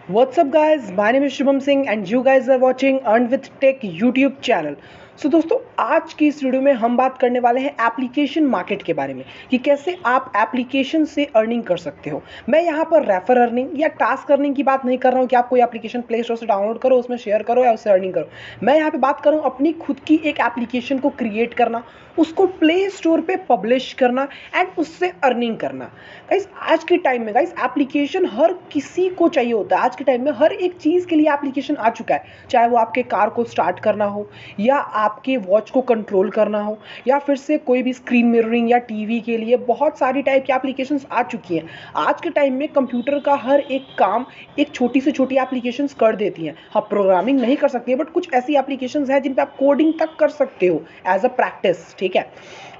What's up guys, my name is Shubham Singh and you guys are watching Earn with Tech YouTube channel। सो दोस्तों, आज की इस video में हम बात करने वाले हैं एप्लीकेशन मार्केट के बारे में कि कैसे आप एप्लीकेशन से अर्निंग कर सकते हो। मैं यहाँ पर रेफर अर्निंग या टास्क अर्निंग की बात नहीं कर रहा हूँ कि आप कोई एप्लीकेशन प्ले स्टोर से डाउनलोड करो, उसमें शेयर करो या उससे अर्निंग करो। मैं यहाँ पे बात कर रहा हूँ अपनी खुद की एक एप्लीकेशन को क्रिएट करना, उसको प्ले स्टोर पे पब्लिश करना एंड उससे अर्निंग करना। गाइस, आज के टाइम में गाइस एप्लीकेशन हर किसी को चाहिए होता है। आज के टाइम में हर एक चीज़ के लिए एप्लीकेशन आ चुका है, चाहे वो आपके कार को स्टार्ट करना हो या आपके वॉच को कंट्रोल करना हो या फिर से कोई भी स्क्रीन मिररिंग या टीवी के लिए बहुत सारी टाइप की एप्लीकेशंस आ चुकी हैं। आज के टाइम में कंप्यूटर का हर एक काम एक छोटी से छोटी एप्लीकेशंस कर देती हैं। हाँ, प्रोग्रामिंग नहीं कर सकती है, बट कुछ ऐसी एप्लीकेशंस हैं जिन पे आप कोडिंग तक कर सकते हो एज अ प्रैक्टिस। ठीक है,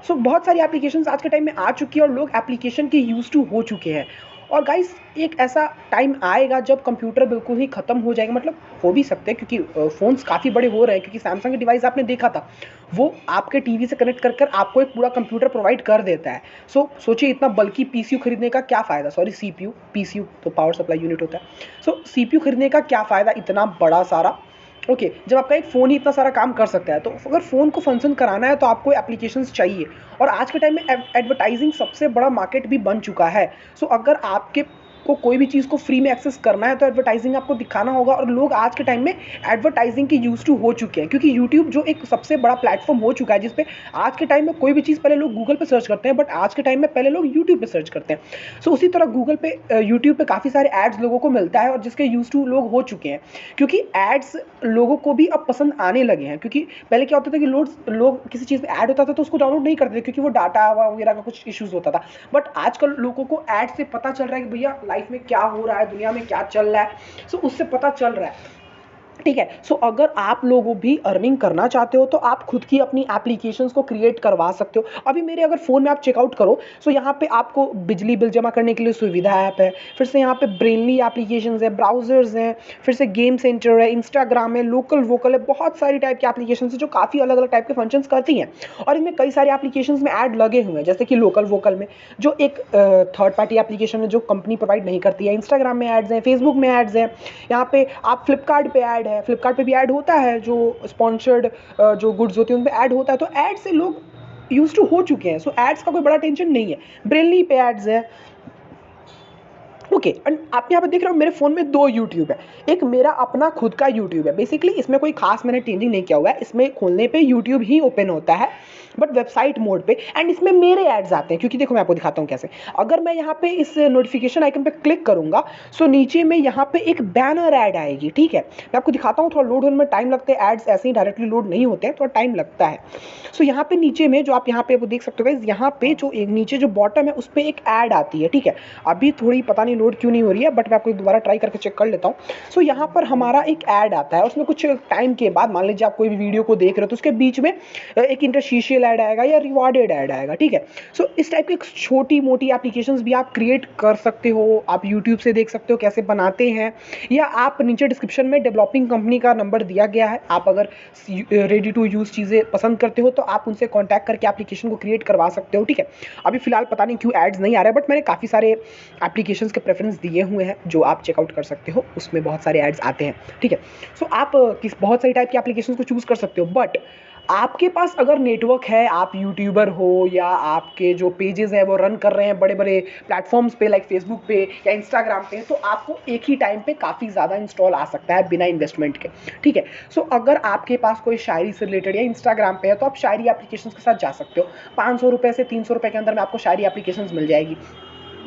सो बहुत सारी एप्लीकेशंस आज के टाइम में आ चुकी है और लोग एप्लीकेशन के यूज टू हो चुके हैं। और गाइस, एक ऐसा टाइम आएगा जब कंप्यूटर बिल्कुल ही ख़त्म हो जाएगा, मतलब हो भी सकते हैं क्योंकि फ़ोन्स काफ़ी बड़े हो रहे हैं। क्योंकि सैमसंग के डिवाइस आपने देखा था, वो आपके टीवी से कनेक्ट कर कर आपको एक पूरा कंप्यूटर प्रोवाइड कर देता है। सो सोचिए, इतना बल्कि पीसीयू खरीदने का क्या फ़ायदा, सॉरी सीपीयू, पीसीयू तो पावर सप्लाई यूनिट होता है। सो सीपीयू खरीदने का क्या फ़ायदा इतना बड़ा सारा, ओके जब आपका एक फ़ोन ही इतना सारा काम कर सकता है। तो अगर फ़ोन को फंक्शन कराना है तो आपको एप्लीकेशंस चाहिए। और आज के टाइम में एडवर्टाइजिंग सबसे बड़ा मार्केट भी बन चुका है। सो अगर आपके को कोई भी चीज़ को फ्री में एक्सेस करना है तो एडवर्टाइजिंग आपको दिखाना होगा। और लोग आज के टाइम में एडवर्टाइजिंग के यूज टू हो चुके हैं, क्योंकि यूट्यूब जो एक सबसे बड़ा प्लेटफॉर्म हो चुका है जिसपे आज के टाइम में कोई भी चीज़ पहले लोग गूगल पे सर्च करते हैं, बट आज के टाइम में पहले लोग यूट्यूब पे सर्च करते हैं। सो उसी तरह गूगल पे यूट्यूब पे काफ़ी सारे एड्स लोगों को मिलता है और जिसके यूज टू लोग हो चुके हैं, क्योंकि एड्स लोगों को भी अब पसंद आने लगे हैं। क्योंकि पहले क्या होता था कि लोग किसी चीज़ में ऐड होता था तो उसको डाउनलोड नहीं करते थे क्योंकि वो डाटा वगैरह का कुछ इश्यूज होता था। बट आजकल लोगों को ऐड से पता चल रहा है कि भैया लाइफ में क्या हो रहा है, दुनिया में क्या चल रहा है। सो उससे पता चल रहा है। ठीक है, सो अगर आप लोग भी अर्निंग करना चाहते हो तो आप खुद की अपनी एप्लीकेशंस को क्रिएट करवा सकते हो। अभी मेरे अगर फ़ोन में आप चेकआउट करो, सो यहाँ पे आपको बिजली बिल जमा करने के लिए सुविधा ऐप है, फिर से यहाँ पे ब्रेनली एप्लीकेशंस है, ब्राउजर्स हैं, फिर से गेम सेंटर है, इंस्टाग्राम है, लोकल वोकल है, बहुत सारी टाइप की एप्लीकेशंस है जो काफ़ी अलग अलग टाइप के फंक्शंस करती हैं। और इनमें कई सारे एप्लीकेशंस में ऐड लगे हुए हैं, जैसे कि लोकल वोकल में जो एक थर्ड पार्टी एप्लीकेशन है जो कंपनी प्रोवाइड नहीं करती है। इंस्टाग्राम में एड्स हैं, फेसबुक में एड्स हैं, यहाँ पे आप फ्लिपकार्ट पे ऐड है, फ्लिपकार्ट पे भी ऐड होता है, जो स्पॉन्सर्ड जो गुड्स होती हैं उन पे ऐड होता है। तो ऐड से लोग यूज टू हो चुके हैं। सो एड्स का कोई बड़ा टेंशन नहीं है। ब्रेनली पे एड्स है, ओके। एंड आप यहाँ पे देख रहे हो मेरे फ़ोन में दो यूट्यूब है। एक मेरा अपना खुद का यूट्यूब है, बेसिकली इसमें कोई खास मैंने चेंजिंग नहीं किया हुआ है। इसमें खोलने पे यूट्यूब ही ओपन होता है, बट वेबसाइट मोड पे। एंड इसमें मेरे एड्स आते हैं, क्योंकि देखो मैं आपको दिखाता हूँ कैसे। अगर मैं यहाँ पे इस नोटिफिकेशन आइकन पे क्लिक करूँगा, सो नीचे में यहाँ पे एक बैनर ऐड आएगी। ठीक है, मैं आपको दिखाता हूँ, थोड़ा लोड होने में टाइम लगता है, एड्स ऐसे ही डायरेक्टली लोड नहीं होते हैं, थोड़ा टाइम लगता है। सो यहाँ पे नीचे में जो आप यहाँ पे वो देख सकते हो गाइस, यहाँ पे जो एक नीचे जो बॉटम है उस पर एक ऐड आती है। ठीक है, अभी थोड़ी पता नहीं लोड क्यों नहीं हो रही है, बट मैं आपको दोबारा ट्राई करके चेक कर लेता हूँ। सो यहाँ पर हमारा एक ऐड आता है, उसमें कुछ टाइम के बाद, मान लीजिए आप कोई भी वीडियो को देख रहे हो तो उसके बीच में एक इंटरस्टिशियल ऐड आएगा या रिवॉर्डेड ऐड आएगा। ठीक है, सो इस टाइप की छोटी मोटी एप्लीकेशंस भी आप क्रिएट कर सकते हो। आप यूट्यूब से देख सकते हो कैसे बनाते हैं, या आप नीचे डिस्क्रिप्शन में डेवलपिंग कंपनी का नंबर दिया गया है। आप अगर रेडी टू यूज़ चीज़ें पसंद करते हो तो आप उनसे कॉन्टैक्ट करके एप्लीकेशन को क्रिएट करवा सकते हो। ठीक है, अभी फिलहाल पता नहीं क्यों एड्स नहीं आ रहा है, बट मैंने काफ़ी सारे एप्लीकेशंस के प्रेफरेंस दिए हुए हैं जो आप चेकआउट कर सकते हो, उसमें बहुत सारे एड्स आते हैं। ठीक है, सो आप बहुत सारी टाइप की एप्लीकेशंस को चूज़ कर सकते हो। बट आपके पास अगर नेटवर्क है, आप यूट्यूबर हो या आपके जो पेजेस हैं वो रन कर रहे हैं बड़े बड़े प्लेटफॉर्म्स पे लाइक फेसबुक पे या इंस्टाग्राम पे, तो आपको एक ही टाइम पे काफ़ी ज़्यादा इंस्टॉल आ सकता है बिना इन्वेस्टमेंट के। ठीक है, सो अगर आपके पास कोई शायरी से रिलेटेड या इंस्टाग्राम पे है तो आप शायरी एप्लीकेशंस के साथ जा सकते हो। 500 रुपये से 300 रुपये के अंदर में आपको शायरी एप्लीकेशंस मिल जाएगी।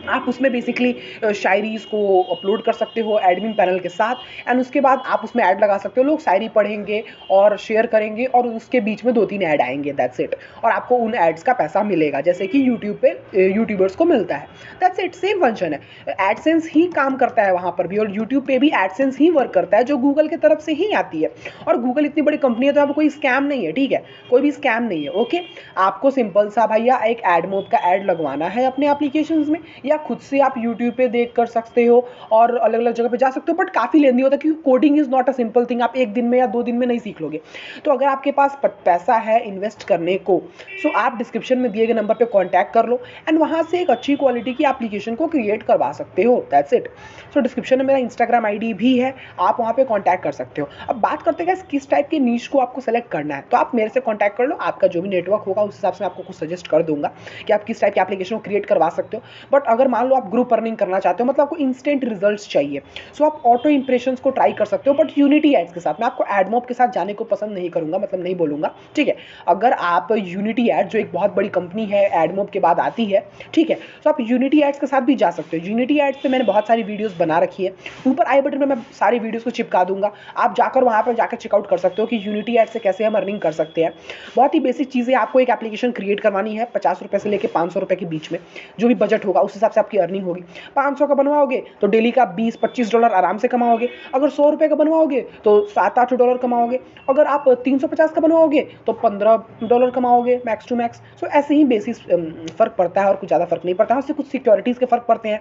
आप उसमें बेसिकली शायरीज़ को अपलोड कर सकते हो एडमिन पैनल के साथ, एंड उसके बाद आप उसमें ऐड लगा सकते हो। लोग शायरी पढ़ेंगे और शेयर करेंगे और उसके बीच में 2-3 ऐड आएंगे, दैट्स इट। और आपको उन एड्स का पैसा मिलेगा जैसे कि यूट्यूब पे यूट्यूबर्स को मिलता है, दैट्स इट। सेम फंक्शन है, एडसेंस ही काम करता है वहाँ पर भी, और यूट्यूब पे भी एडसेंस ही वर्क करता है जो गूगल की तरफ से ही आती है। और गूगल इतनी बड़ी कंपनी है तो यहाँ पर कोई स्कैम नहीं है। ठीक है, कोई भी स्कैम नहीं है। ओके, आपको सिंपल सा भैया एक एडमोब का ऐड लगवाना है अपने एप्लीकेशंस में, या खुद से आप यूट्यूब पे देख कर सकते हो और अलग अलग जगह पे जा सकते हो, बट काफ़ी लेंदी होता है क्योंकि coding is not a simple thing, आप एक दिन में या 2 दिन में नहीं सीख लोगे। तो अगर आपके पास पैसा है इन्वेस्ट करने को, सो आप डिस्क्रिप्शन में दिए गए नंबर पे कॉन्टैक्ट कर लो एंड वहाँ से एक अच्छी क्वालिटी की एप्लीकेशन को क्रिएट करवा सकते हो। That's it. सो डिस्क्रिप्शन में मेरा इंस्टाग्राम आईडी भी है, आप वहाँ पे कॉन्टैक्ट कर सकते हो। अब बात करते हैं किस टाइप के नीश को आपको सेलेक्ट करना है, तो आप मेरे से कॉन्टैक्ट कर लो, आपका जो भी नेटवर्क होगा उस हिसाब से मैं आपको कुछ सजेस्ट कर दूंगा कि आप किस टाइप की एप्लीकेशन को क्रिएट करवा सकते हो। बट अगर मान लो आप ग्रुप अर्निंग करना चाहते हो, मतलब आपको इंस्टेंट रिजल्ट्स चाहिए, सो आप ऑटो इंप्रेशंस को ट्राई कर सकते हो, बट यूनिटी एड्स के साथ। मैं आपको एडमॉब के साथ जाने को पसंद नहीं करूंगा, मतलब नहीं बोलूंगा, ठीक है। अगर आप यूनिटी एड, जो एक बहुत बड़ी कंपनी है एडमॉब के बाद आती है, ठीक है, तो आप यूनिटी एड्स के साथ भी जा सकते हो। यूनिटी एड्स पे मैंने बहुत सारी वीडियोस बना रखी है, ऊपर आई बटन में मैं सारी वीडियोस को चिपका दूंगा, आप जाकर वहां पर जाकर चेकआउट कर सकते हो कि यूनिटी एड से कैसे हम अर्निंग कर सकते हैं। बहुत ही बेसिक चीज़ें, आपको एक एप्लीकेशन क्रिएट करवानी है 50 रुपये से लेकर 500 रुपये के बीच में, जो भी बजट होगा उस हिसाब से आपकी अर्निंग होगी। 500 का बनवाओगे तो डेली का $20-25 आराम से कमाओगे। अगर 100 रुपये का बनवाओगे तो $7-8 कमाओगे। अगर आप 350 का बनवाओगे तो $15 कमाओगे मैक्स टू मैक्स। सो ऐसे ही बेसिस फर्क पड़ता है और कुछ ज़्यादा फर्क नहीं पड़ता है, उससे कुछ सिक्योरिटीज़ के फर्क पड़ते हैं,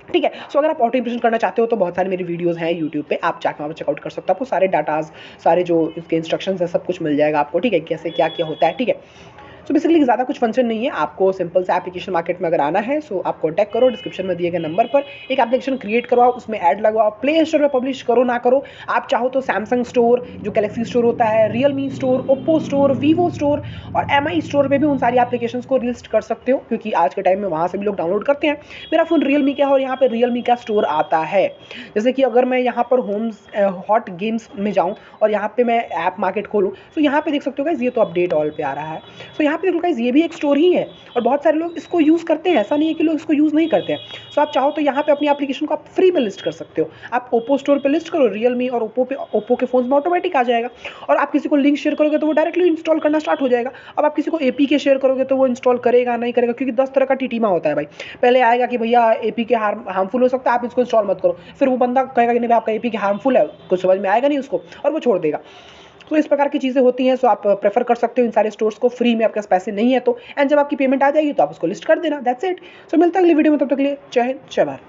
ठीक है। सो अगर आप ऑटो इंप्रेशन करना चाहते हो तो बहुत सारी मेरी वीडियोस हैं यूट्यूब पे, आप जाकर वहाँ पर चेकआउट कर सकते हो, आपको सारे डाटाज, सारे जो इसके इंस्ट्रक्शंस है सब कुछ मिल जाएगा आपको, ठीक है, कैसे क्या क्या होता है, ठीक है। सो बेसिकली ज़्यादा कुछ फंक्शन नहीं है, आपको सिंपल से एप्लीकेशन मार्केट में अगर आना है सो आप कॉन्टैक्ट करो, डिस्क्रिप्शन में दिए गए नंबर पर एक एप्लीकेशन क्रिएट करवाओ, उसमें ऐड लगवाओ, प्ले स्टोर में पब्लिश करो ना करो, आप चाहो तो सैमसंग स्टोर, जो गैलेक्सी स्टोर होता है, Realme store, Oppo store, Vivo store और एमआई स्टोर पे भी उन सारी एप्लीकेशंस को लिस्ट कर सकते हो, क्योंकि आज के टाइम में वहाँ से भी लोग डाउनलोड करते हैं। मेरा फ़ोन रियलमी का है और यहाँ पर रियलमी का स्टोर आता है। जैसे कि अगर मैं यहाँ पर होम्स हॉट गेम्स में जाऊँ और यहाँ पे मैं ऐप मार्केट खोलूँ, तो यहाँ पे देख सकते हो गाइस, ये तो अपडेट ऑल पे आ रहा है। सो यहाँ पे देखो गाइस, ये भी एक स्टोर ही है और बहुत सारे लोग इसको यूज़ करते हैं, ऐसा नहीं है कि लोग इसको यूज़ नहीं करते हैं। सो आप चाहो तो यहाँ पे अपनी एप्लीकेशन को आप फ्री में लिस्ट कर सकते हो। आप ओप्पो स्टोर पे लिस्ट करो रियलमी और ओप्पो के फोन में ऑटोमेटिक आ जाएगा, और आप किसी को लिंक शेयर करोगे तो वो डायरेक्टली इंस्टॉल करना स्टार्ट हो जाएगा। अब आप किसी को एपी के शेयर करोगे तो वो इंस्टॉल करेगा नहीं करेगा, क्योंकि 10 तरह का टीटीमा होता है भाई। पहले आएगा कि भैया एपी के हार्मफुल हो सकता है, आप इसको इंस्टॉल मत करो, फिर वो बंदा कहेगा कि नहीं भाई आपका एपी के हार्मफुल है, कुछ समझ में आएगा नहीं उसको और वो छोड़ देगा। तो इस प्रकार की चीज़ें होती हैं। सो आप प्रेफर कर सकते हो इन सारे स्टोर्स को, फ्री में, आपके पास पैसे नहीं है तो, एंड जब आपकी पेमेंट आ जाएगी तो आप उसको लिस्ट कर देना। That's it. सो मिलता है अगली वीडियो में, तब तक के लिए जय हिंद जय भारत।